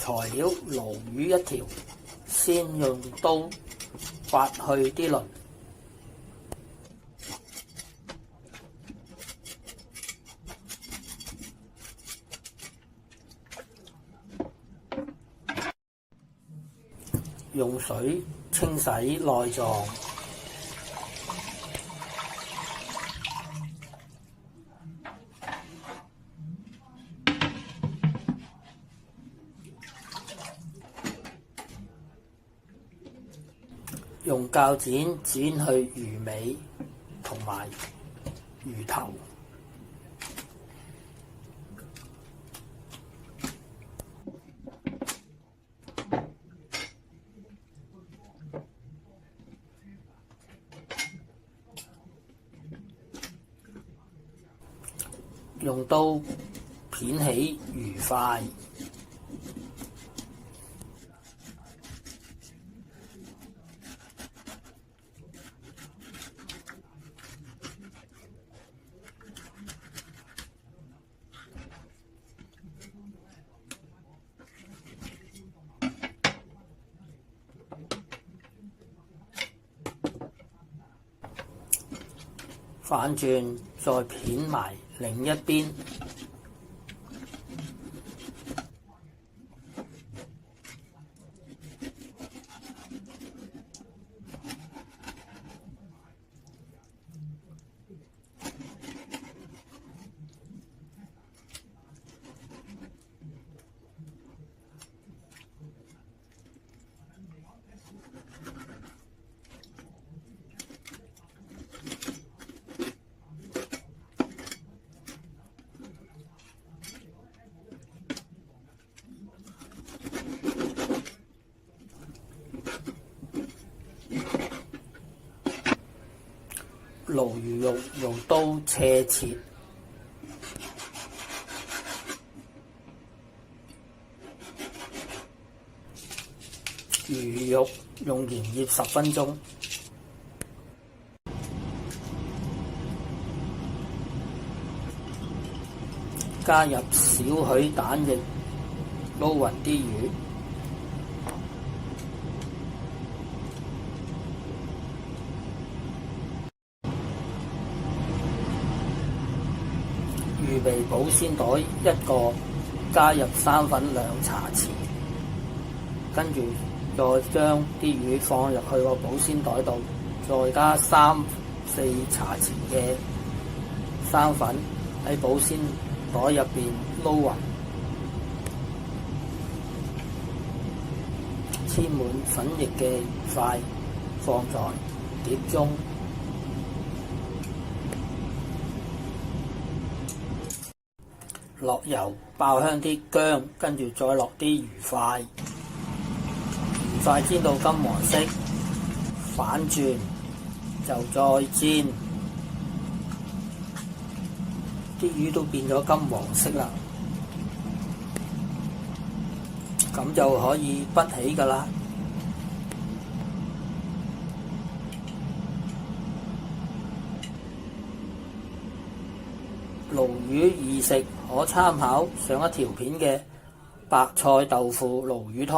材料：鱸魚1條，先用刀刮去啲鱗，用水清洗內臟，用鉸剪剪去魚尾同埋魚頭，用刀片起魚塊，反轉再片埋另一邊，鱸魚肉用刀斜切，魚肉用鹽醃10分鐘，加入少許蛋液，撈勻啲魚。預備保鮮袋1個，加入生粉2茶匙，跟住再將啲魚放入去個保鮮袋度，再加3-4茶匙嘅生粉喺保鮮袋入邊撈勻，黐滿粉液嘅魚塊放在碟中。落油爆香啲薑，跟住再落啲魚塊，魚塊煎到金黃色，反轉就再煎，啲魚都變咗金黃色啦，咁就可以畢起㗎啦。鱸魚易食，可參考上一條片嘅白菜豆腐鱸魚湯。